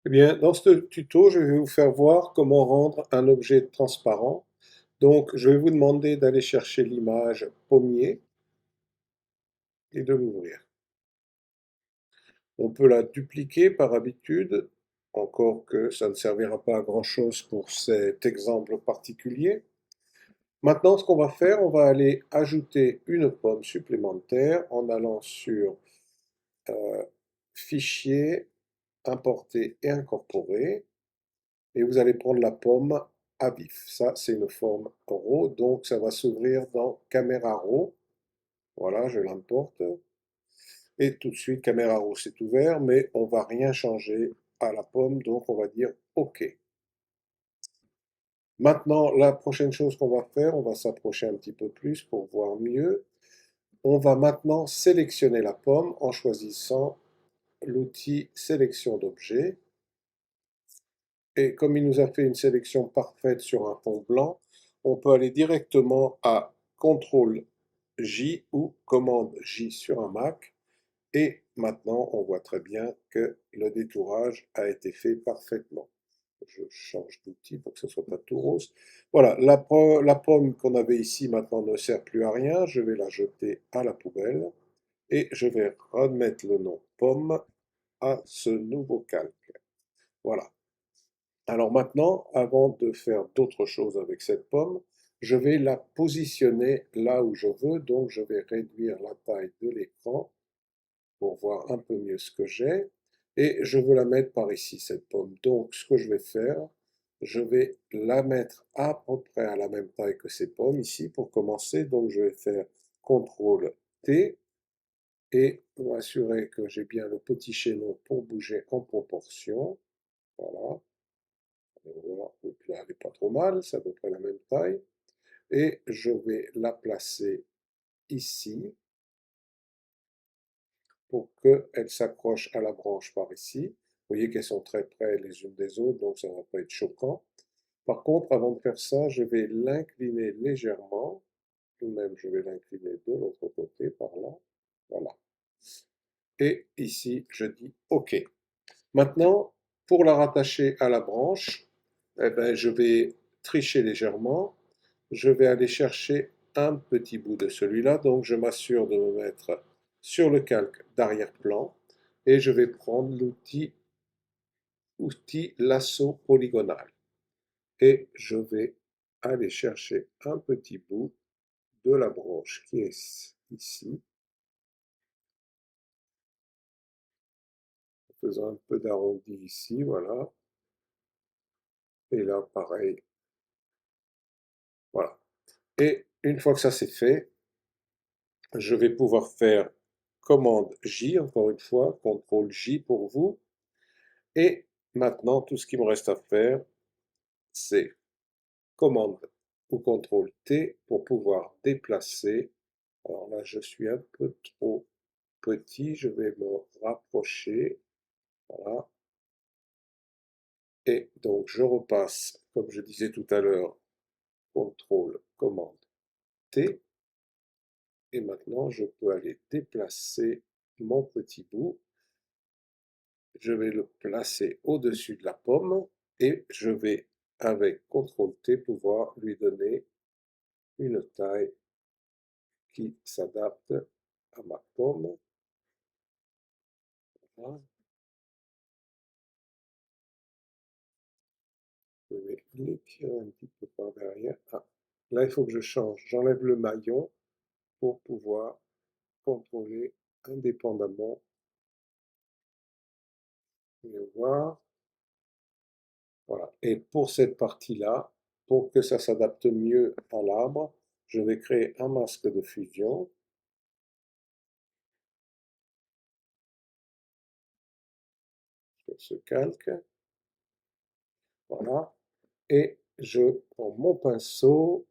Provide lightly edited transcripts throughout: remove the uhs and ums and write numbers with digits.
Eh bien, dans ce tuto, je vais vous faire voir comment rendre un objet transparent. Donc, je vais vous demander d'aller chercher l'image pommier et de l'ouvrir. On peut la dupliquer par habitude, encore que ça ne servira pas à grand-chose pour cet exemple particulier. Maintenant, ce qu'on va faire, on va aller ajouter une pomme supplémentaire en allant sur euh, Fichier, Importer et Incorporer. Et vous allez prendre la pomme à vif. Ça, c'est une forme RAW, donc ça va s'ouvrir dans Caméra RAW. Voilà, je l'importe. Et tout de suite, Caméra RAW s'est ouvert, mais on va rien changer à la pomme, donc on va dire OK. Maintenant, la prochaine chose qu'on va faire, on va s'approcher un petit peu plus pour voir mieux. On va maintenant sélectionner la pomme en choisissant l'outil sélection d'objets. Et comme il nous a fait une sélection parfaite sur un fond blanc, on peut aller directement à CTRL J ou commande J sur un Mac. Et maintenant, on voit très bien que le détourage a été fait parfaitement. Je change d'outil pour que ce soit pas tout rose. Voilà, la pomme qu'on avait ici maintenant ne sert plus à rien. Je vais la jeter à la poubelle et je vais remettre le nom pomme à ce nouveau calque. Voilà. Alors maintenant, avant de faire d'autres choses avec cette pomme, je vais la positionner là où je veux. Donc je vais réduire la taille de l'écran pour voir un peu mieux ce que j'ai. Et je veux la mettre par ici, cette pomme. Donc ce que je vais faire, je vais la mettre à peu près à la même taille que ces pommes ici pour commencer. Donc je vais faire CTRL T et m'assurer que j'ai bien le petit chaînon pour bouger en proportion. Voilà. Voilà, donc là, elle n'est pas trop mal, c'est à peu près la même taille. Et je vais la placer ici pour qu'elle s'accroche à la branche par ici. Vous voyez qu'elles sont très près les unes des autres, donc ça ne va pas être choquant. Par contre, avant de faire ça, je vais l'incliner légèrement, ou même je vais l'incliner de l'autre côté, par là. Voilà. Et ici, je dis OK. Maintenant, pour la rattacher à la branche, eh ben, je vais tricher légèrement. Je vais aller chercher un petit bout de celui-là. Donc, je m'assure de me mettre sur le calque d'arrière-plan et je vais prendre outil lasso polygonal. Et je vais aller chercher un petit bout de la branche qui est ici, en faisant un peu d'arrondi ici, voilà. Et là, pareil, voilà. Et une fois que ça c'est fait, je vais pouvoir faire commande J, encore une fois, CTRL J pour vous. Et maintenant, tout ce qu'il me reste à faire, c'est commande ou CTRL T pour pouvoir déplacer. Alors là, je suis un peu trop petit, je vais me rapprocher. Voilà. Et donc, je repasse, comme je disais tout à l'heure, CTRL, commande T. Et maintenant, je peux aller déplacer mon petit bout. Je vais le placer au-dessus de la pomme et je vais, avec CTRL T, pouvoir lui donner une taille qui s'adapte à ma pomme. Voilà. Je vais l'étirer un petit peu par derrière. Ah, là, il faut que je change. J'enlève le maillon pour pouvoir contrôler indépendamment. Le voir. Voilà. Et pour cette partie-là, pour que ça s'adapte mieux à l'arbre, je vais créer un masque de fusion. Sur ce calque. Voilà. Et je prends mon pinceau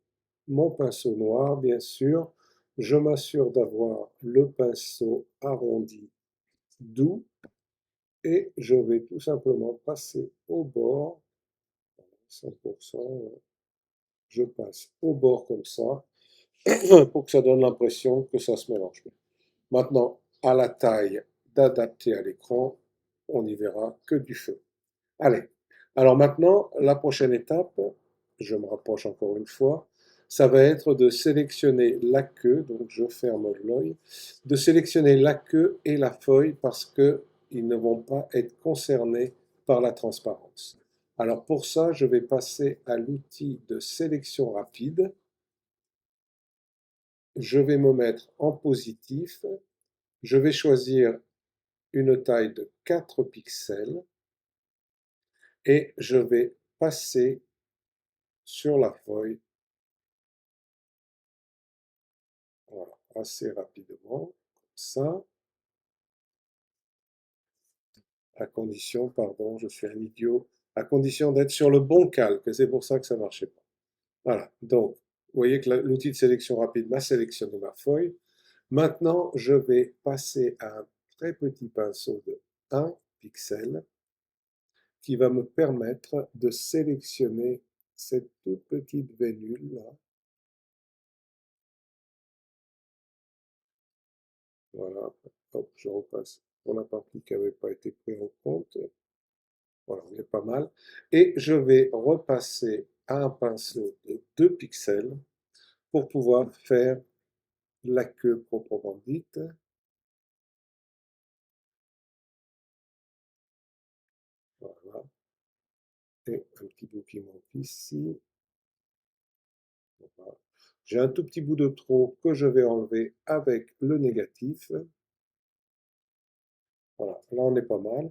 noir, bien sûr. Je m'assure d'avoir le pinceau arrondi doux et je vais tout simplement passer au bord, 100%, je passe au bord comme ça, pour que ça donne l'impression que ça se mélange bien. Maintenant, à la taille d'adapter à l'écran, on n'y verra que du feu. Allez. Alors maintenant, la prochaine étape, je me rapproche encore une fois, ça va être de sélectionner la queue, donc je ferme l'œil, de sélectionner la queue et la feuille parce qu'ils ne vont pas être concernés par la transparence. Alors pour ça, je vais passer à l'outil de sélection rapide. Je vais me mettre en positif. Je vais choisir une taille de 4 pixels et je vais passer sur la feuille, voilà, assez rapidement, comme ça, à condition, pardon, je suis un idiot, à condition d'être sur le bon calque, et c'est pour ça que ça ne marchait pas. Voilà, donc, vous voyez que l'outil de sélection rapide m'a sélectionné ma feuille. Maintenant, je vais passer à un très petit pinceau de 1 pixel qui va me permettre de sélectionner cette toute petite veinule là. Voilà, hop, je repasse pour la partie qui n'avait pas été prise en compte. Voilà, on est pas mal. Et je vais repasser à un pinceau de 2 pixels pour pouvoir faire la queue proprement dite. Voilà. Et un petit bout qui manque ici. Voilà. J'ai un tout petit bout de trop que je vais enlever avec le négatif. Voilà, là on est pas mal.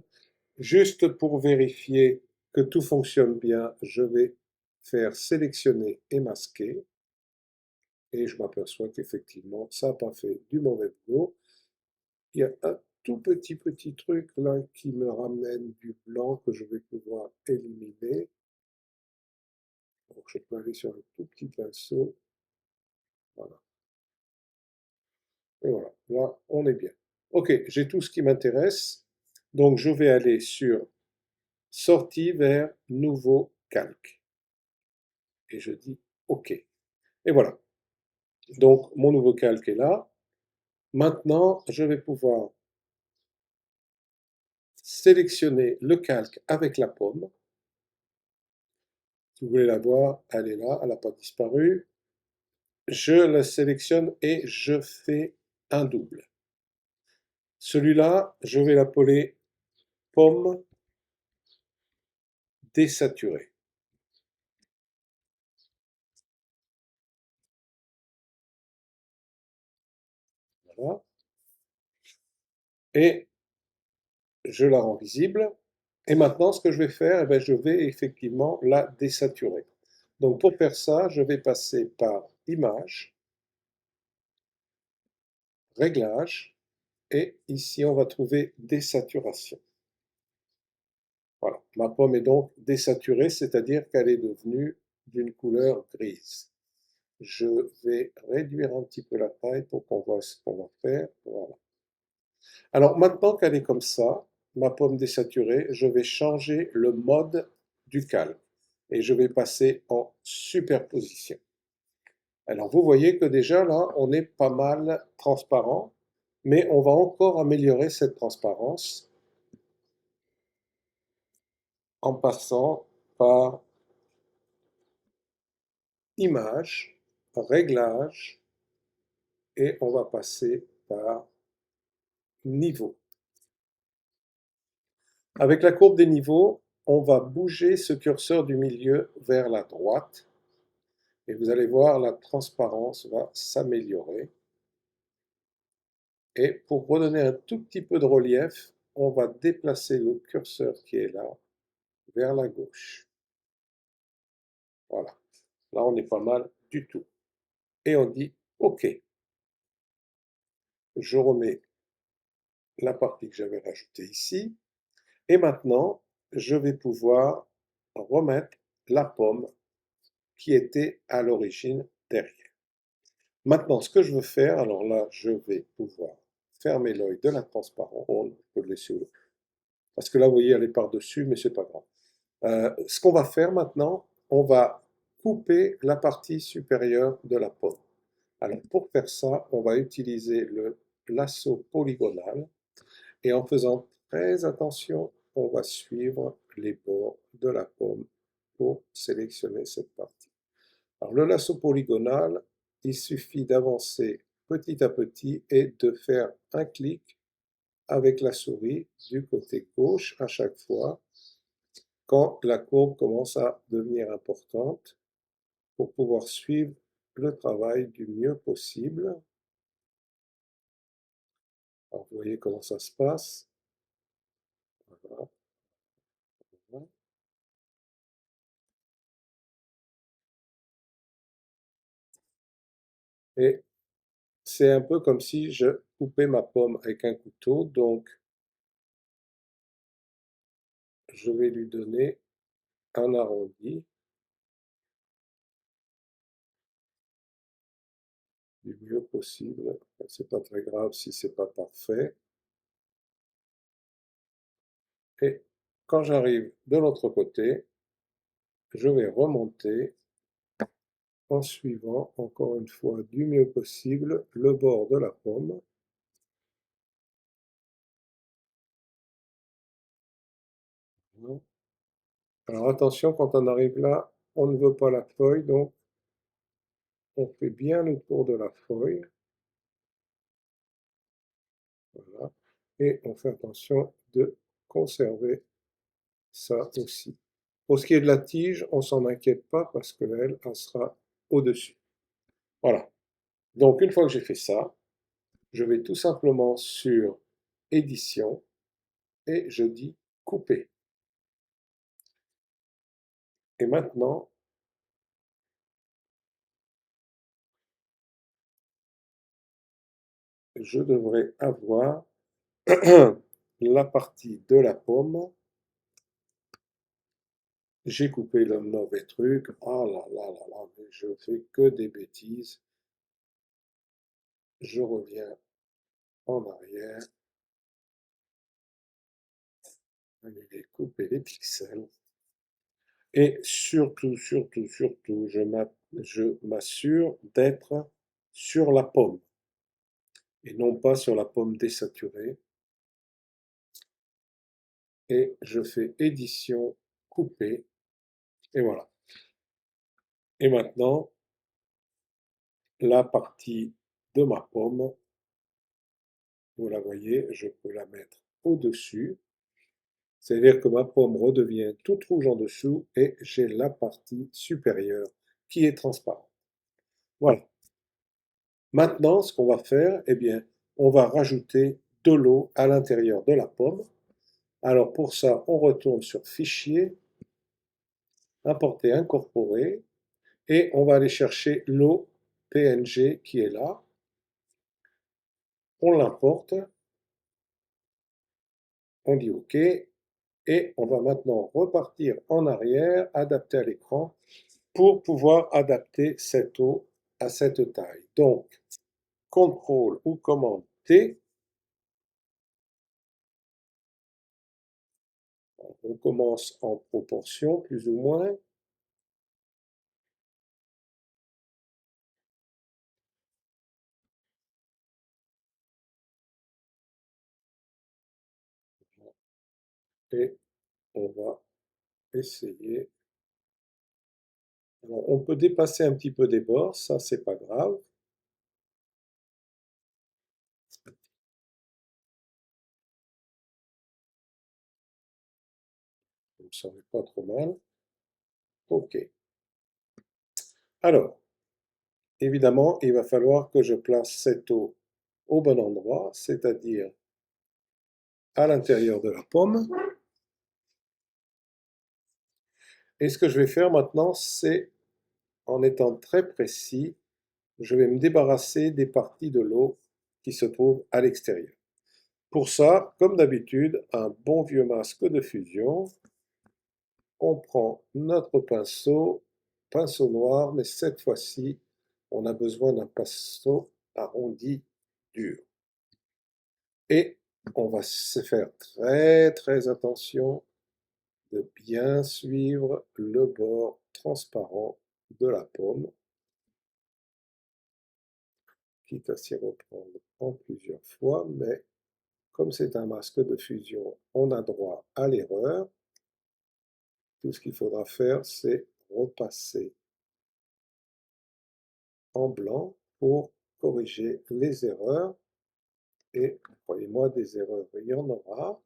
Juste pour vérifier que tout fonctionne bien, je vais faire sélectionner et masquer. Et je m'aperçois qu'effectivement, ça n'a pas fait du mauvais boulot. Il y a un tout petit truc là qui me ramène du blanc que je vais pouvoir éliminer. Donc je peux aller sur un tout petit pinceau. Voilà. Et voilà. Là, on est bien. Ok, j'ai tout ce qui m'intéresse. Donc je vais aller sur Sortie vers Nouveau calque. Et je dis OK. Et voilà. Donc mon nouveau calque est là. Maintenant, je vais pouvoir sélectionner le calque avec la paume. Si vous voulez la voir, elle est là, elle n'a pas disparu. Je la sélectionne et je fais un double. Celui-là, je vais l'appeler pomme désaturée. Voilà. Et je la rends visible. Et maintenant, ce que je vais faire, eh bien, je vais effectivement la désaturer. Donc pour faire ça, je vais passer par Image, Réglages, et ici on va trouver Désaturation. Voilà, ma pomme est donc désaturée, c'est-à-dire qu'elle est devenue d'une couleur grise. Je vais réduire un petit peu la taille pour qu'on voit ce qu'on va faire. Voilà. Alors maintenant qu'elle est comme ça, ma pomme désaturée, je vais changer le mode du calque et je vais passer en superposition. Alors vous voyez que déjà là, on est pas mal transparent, mais on va encore améliorer cette transparence en passant par Image, Réglage, et on va passer par Niveau. Avec la courbe des niveaux, on va bouger ce curseur du milieu vers la droite et vous allez voir la transparence va s'améliorer. Et pour redonner un tout petit peu de relief, on va déplacer le curseur qui est là vers la gauche. Voilà. Là, on n'est pas mal du tout. Et on dit OK. Je remets la partie que j'avais rajoutée ici. Et maintenant, je vais pouvoir remettre la pomme qui était à l'origine derrière. Maintenant, ce que je veux faire, alors là, je vais pouvoir fermer l'œil de la transparence. On peut le laisser parce que là, vous voyez, elle est par-dessus, mais c'est pas grave. Ce qu'on va faire maintenant, on va couper la partie supérieure de la pomme. Alors, pour faire ça, on va utiliser le lasso polygonal et en faisant très attention, on va suivre les bords de la pomme pour sélectionner cette partie. Alors le lasso polygonal, il suffit d'avancer petit à petit et de faire un clic avec la souris du côté gauche à chaque fois quand la courbe commence à devenir importante pour pouvoir suivre le travail du mieux possible. Alors, vous voyez comment ça se passe. Voilà. Et c'est un peu comme si je coupais ma pomme avec un couteau, donc je vais lui donner un arrondi du mieux possible. C'est pas très grave si c'est pas parfait. Et quand j'arrive de l'autre côté, je vais remonter en suivant encore une fois du mieux possible le bord de la pomme. Alors attention, quand on arrive là, on ne veut pas la feuille, donc on fait bien le tour de la feuille. Voilà. Et on fait attention de conserver ça aussi. Pour ce qui est de la tige, on s'en inquiète pas parce qu'elle, elle sera au-dessus. Voilà. Donc une fois que j'ai fait ça, je vais tout simplement sur édition et je dis couper. Et maintenant, je devrais avoir la partie de la pomme. J'ai coupé le mauvais truc. Oh là là là là, mais je fais que des bêtises. Je reviens en arrière. Annuler, couper les pixels. Et surtout, surtout, surtout, je m'assure d'être sur la pomme et non pas sur la pomme désaturée. Et je fais édition, couper, et voilà. Et maintenant, la partie de ma pomme, vous la voyez, je peux la mettre au-dessus. C'est-à-dire que ma pomme redevient toute rouge en dessous et j'ai la partie supérieure qui est transparente. Voilà. Maintenant, ce qu'on va faire, eh bien, on va rajouter de l'eau à l'intérieur de la pomme. Alors pour ça, on retourne sur Fichier, Importer, incorporer, et on va aller chercher l'eau PNG qui est là. On l'importe, on dit OK, et on va maintenant repartir en arrière, adapter à l'écran, pour pouvoir adapter cette eau à cette taille. Donc, CTRL ou commande T, on commence en proportion plus ou moins. Et on va essayer. Alors, on peut dépasser un petit peu des bords, ça c'est pas grave. Ça n'est pas trop mal. OK. Alors, évidemment, il va falloir que je place cette eau au bon endroit, c'est-à-dire à l'intérieur de la pomme. Et ce que je vais faire maintenant, c'est, en étant très précis, je vais me débarrasser des parties de l'eau qui se trouvent à l'extérieur. Pour ça, comme d'habitude, un bon vieux masque de fusion. On prend notre pinceau noir, mais cette fois-ci, on a besoin d'un pinceau arrondi dur. Et on va se faire très très attention de bien suivre le bord transparent de la pomme, quitte à s'y reprendre en plusieurs fois, mais comme c'est un masque de fusion, on a droit à l'erreur. Tout ce qu'il faudra faire, c'est repasser en blanc pour corriger les erreurs. Et croyez-moi, des erreurs, il y en aura.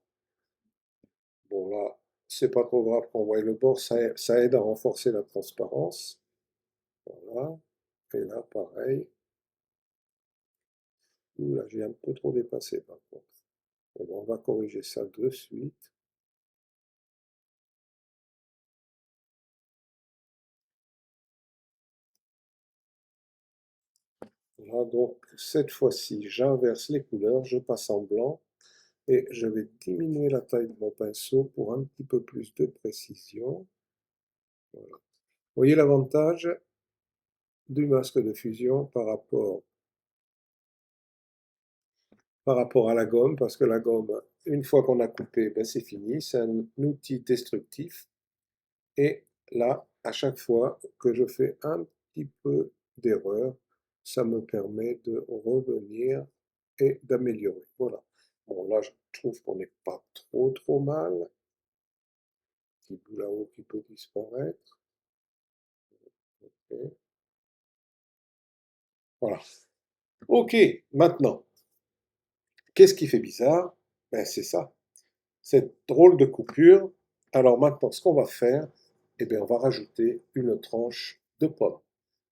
Bon, là, c'est pas trop grave qu'on voie le bord, ça aide à renforcer la transparence. Voilà. Et là, pareil. Ouh, là, j'ai un peu trop dépassé, par contre. Et bon, on va corriger ça de suite. Là, donc, cette fois-ci, j'inverse les couleurs, je passe en blanc et je vais diminuer la taille de mon pinceau pour un petit peu plus de précision. Voilà. Vous voyez l'avantage du masque de fusion par rapport à la gomme, parce que la gomme, une fois qu'on a coupé, ben c'est fini, c'est un outil destructif. Et là, à chaque fois que je fais un petit peu d'erreur, ça me permet de revenir et d'améliorer. Voilà. Bon, là, je trouve qu'on n'est pas trop mal. Petit bout là-haut qui peut disparaître. Ok. Voilà. Ok, maintenant, qu'est-ce qui fait bizarre? Ben, c'est ça, cette drôle de coupure. Alors maintenant, ce qu'on va faire, eh bien, on va rajouter une tranche de pomme.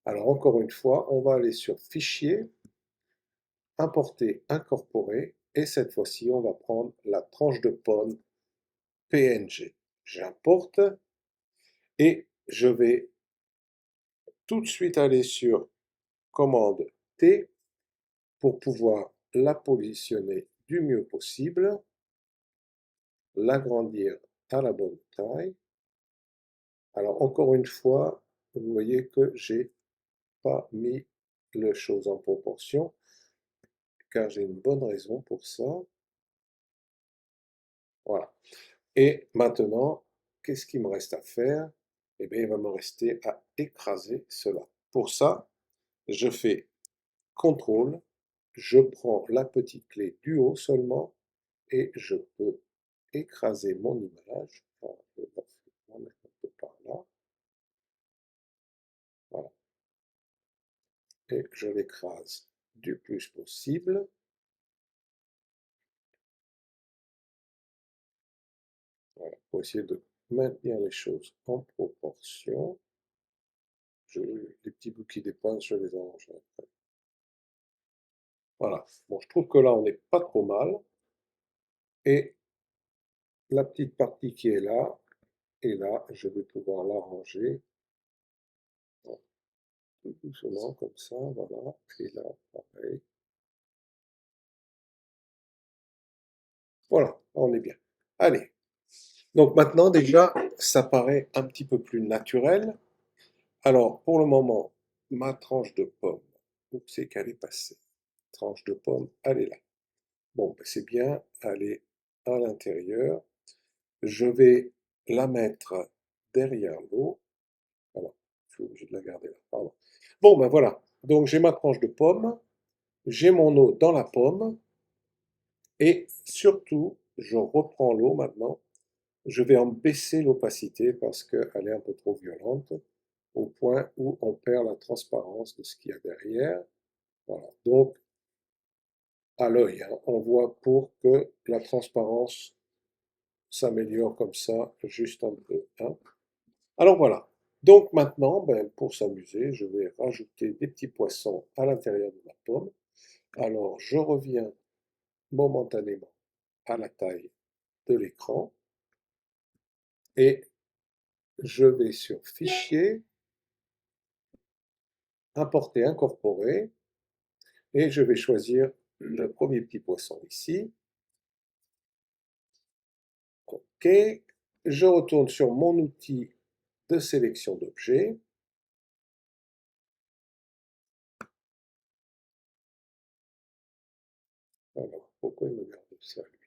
Alors encore une fois, on va aller sur Fichier, Importer, Incorporer, et cette fois-ci, on va prendre la tranche de pomme PNG. J'importe et je vais tout de suite aller sur Commande T pour pouvoir la positionner du mieux possible, l'agrandir à la bonne taille. Alors encore une fois, vous voyez que j'ai pas mis les choses en proportion, car j'ai une bonne raison pour ça. Voilà. Et maintenant, qu'est-ce qu'il me reste à faire? Eh bien, il va me rester à écraser cela. Pour ça, je fais CTRL, je prends la petite clé du haut seulement et je peux écraser mon image. Alors, je vais la mettre un peu par là. Voilà. Et je l'écrase du plus possible. Voilà, pour essayer de maintenir les choses en proportion. Les petits bouts qui dépassent, je les arrange après. Voilà. Bon, je trouve que là, on n'est pas trop mal. Et la petite partie qui est là, et là, je vais pouvoir l'arranger tout doucement, comme ça, voilà. Et là, pareil. Voilà, on est bien. Allez. Donc maintenant, déjà, ça paraît un petit peu plus naturel. Alors, pour le moment, ma tranche de pomme, où c'est qu'elle est passée? Tranche de pomme, elle est là. Bon, ben, c'est bien, elle est à l'intérieur. Je vais la mettre derrière l'eau. Voilà, je suis obligé de la garder là, pardon. Bon, ben voilà. Donc j'ai ma tranche de pomme, j'ai mon eau dans la pomme, et surtout, je reprends l'eau maintenant. Je vais en baisser l'opacité parce qu'elle est un peu trop violente, au point où on perd la transparence de ce qu'il y a derrière. Voilà. Donc, à l'œil, hein, on voit pour que la transparence s'améliore comme ça, juste un peu. Hein. Alors voilà. Donc maintenant, ben, pour s'amuser, je vais rajouter des petits poissons à l'intérieur de la pomme. Alors je reviens momentanément à la taille de l'écran et je vais sur Fichier, Importer, Incorporer et je vais choisir le premier petit poisson ici. OK. Je retourne sur mon outil de sélection d'objets. Alors, pourquoi il me garde ça, lui?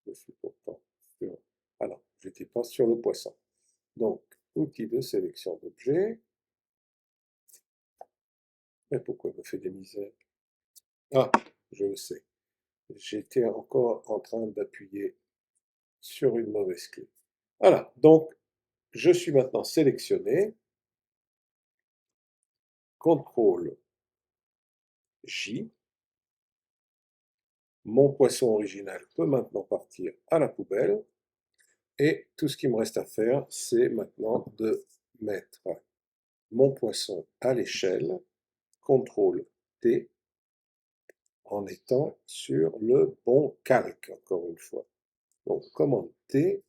Je suis pourtant sur... Ah non, j'étais pas sur le poisson. Donc, outil de sélection d'objets. Mais pourquoi il me fait des misères? Ah, je le sais. J'étais encore en train d'appuyer sur une mauvaise clé. Voilà, donc je suis maintenant sélectionné. CTRL J. Mon poisson original peut maintenant partir à la poubelle. Et tout ce qu'il me reste à faire, c'est maintenant de mettre mon poisson à l'échelle. CTRL T, en étant sur le bon calque, encore une fois. Donc, commande T,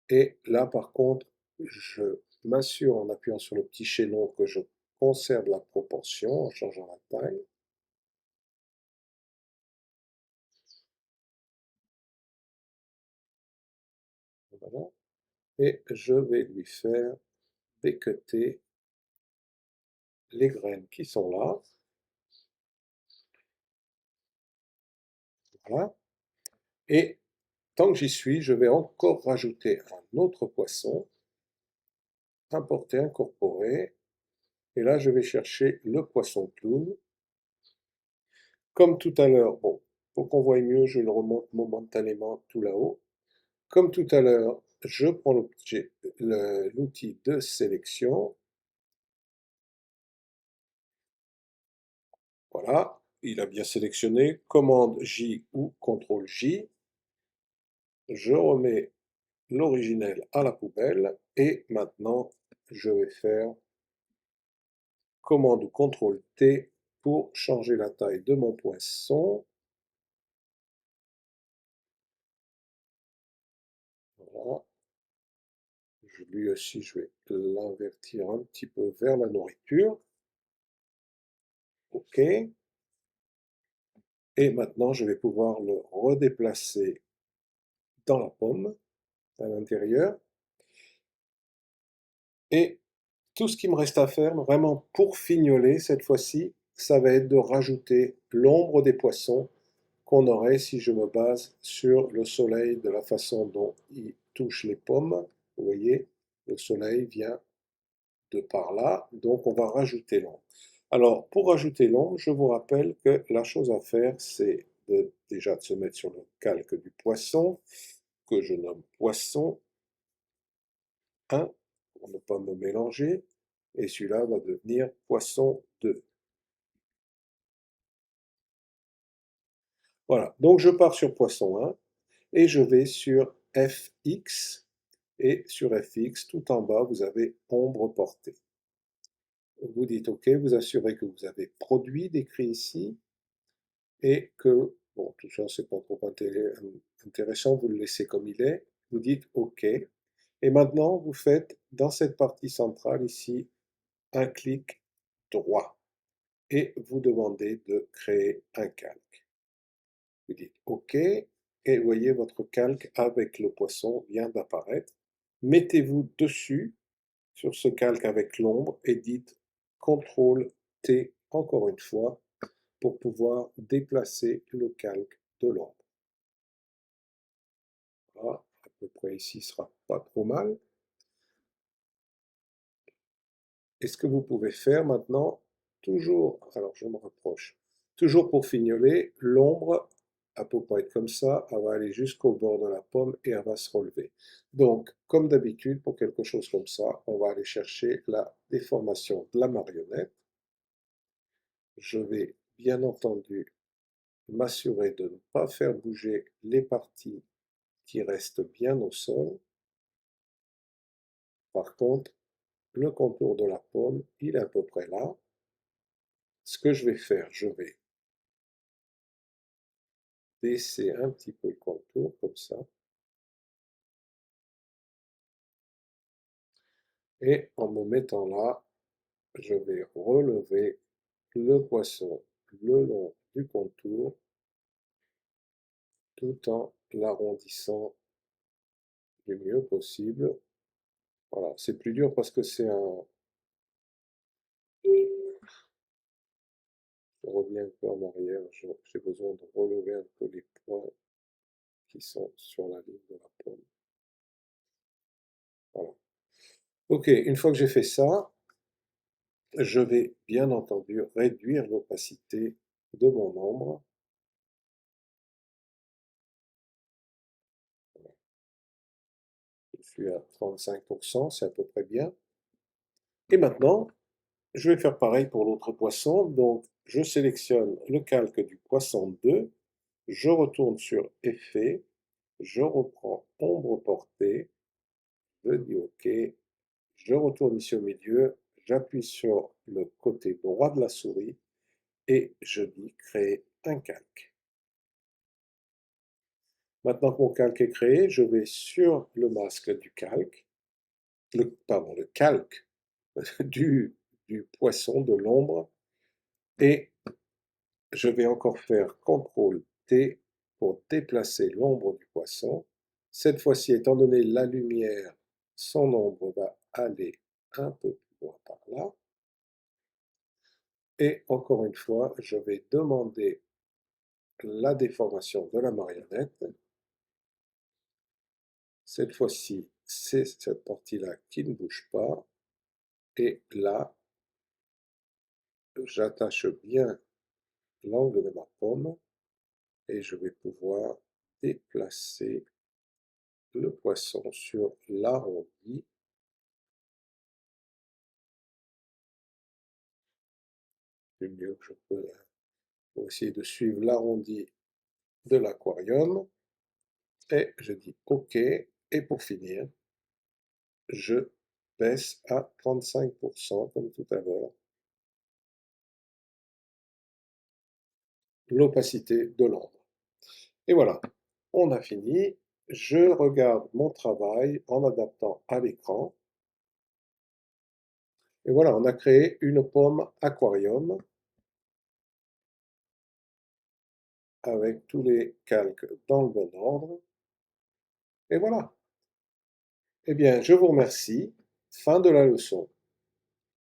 et là, par contre, je m'assure en appuyant sur le petit chaînon que je conserve la proportion en changeant la taille. Voilà. Et je vais lui faire becqueter les graines qui sont là. Voilà. Et tant que j'y suis, je vais encore rajouter un autre poisson, importer, incorporer. Et là, je vais chercher le poisson clown. Comme tout à l'heure, bon, pour qu'on voie mieux, je le remonte momentanément tout là-haut. Comme tout à l'heure, je prends l'outil de sélection. Voilà, il a bien sélectionné. Commande J ou CTRL J. Je remets l'originel à la poubelle. Et maintenant, je vais faire commande ou CTRL T pour changer la taille de mon poisson. Voilà. Lui aussi, je vais l'invertir un petit peu vers la nourriture. OK. Et maintenant, je vais pouvoir le redéplacer dans la pomme, à l'intérieur. Et tout ce qui me reste à faire, vraiment pour fignoler cette fois-ci, ça va être de rajouter l'ombre des poissons qu'on aurait si je me base sur le soleil de la façon dont il touche les pommes. Vous voyez, le soleil vient de par là, donc on va rajouter l'ombre. Alors, pour rajouter l'ombre, je vous rappelle que la chose à faire, c'est déjà de se mettre sur le calque du poisson, que je nomme poisson 1, pour ne pas me mélanger, et celui-là va devenir poisson 2. Voilà, donc je pars sur poisson 1, et je vais sur FX, et sur FX, tout en bas, vous avez ombre portée. Vous dites OK, vous assurez que vous avez produit décrit ici, et que, bon, tout ça, c'est pas trop intéressant, vous le laissez comme il est, vous dites OK, et maintenant, vous faites, dans cette partie centrale ici, un clic droit, et vous demandez de créer un calque. Vous dites OK, et vous voyez, votre calque avec le poisson vient d'apparaître. Mettez-vous dessus, sur ce calque avec l'ombre, et dites CTRL T encore une fois, pour pouvoir déplacer le calque de l'ombre. Voilà, à peu près ici sera pas trop mal. Et ce que vous pouvez faire maintenant, toujours, alors je me rapproche, toujours pour fignoler, l'ombre, elle ne peut pas être comme ça, elle va aller jusqu'au bord de la pomme et elle va se relever. Donc, comme d'habitude, pour quelque chose comme ça, on va aller chercher la déformation de la marionnette. Je vais bien entendu m'assurer de ne pas faire bouger les parties qui restent bien au sol. Par contre, le contour de la pomme, il est à peu près là. Ce que je vais faire, je vais baisser un petit peu le contour, comme ça. Et en me mettant là, je vais relever le poisson le long du contour, tout en l'arrondissant du mieux possible. Voilà, c'est plus dur parce que c'est un... Je reviens un peu en arrière, j'ai besoin de relever un peu les points qui sont sur la ligne de la pomme. Voilà. Ok, une fois que j'ai fait ça, je vais bien entendu réduire l'opacité de mon ombre. suis à 35%, c'est à peu près bien. Et maintenant, je vais faire pareil pour l'autre poisson. Donc, je sélectionne le calque du poisson 2, je retourne sur Effet, je reprends Ombre portée, je dis OK, je retourne ici au milieu, j'appuie sur le côté droit de la souris et je dis Créer un calque. Maintenant que mon calque est créé, je vais sur le masque du calque, le calque du, du poisson, de l'ombre, et je vais encore faire CTRL-T pour déplacer l'ombre du poisson. Cette fois-ci, étant donné la lumière, son ombre va aller un peu plus loin par là. Et encore une fois, je vais demander la déformation de la marionnette. Cette fois-ci, c'est cette partie-là qui ne bouge pas. Et là, j'attache bien l'angle de ma paume et je vais pouvoir déplacer le poisson sur l'arrondi. Du mieux que je peux pour essayer de suivre l'arrondi de l'aquarium. Et je dis OK. Et pour finir, je baisse à 35% comme tout à l'heure l'opacité de l'ombre. Et voilà, on a fini. Je regarde mon travail en adaptant à l'écran. Et voilà, on a créé une pomme aquarium avec tous les calques dans le bon ordre. Et voilà. Eh bien, je vous remercie. Fin de la leçon.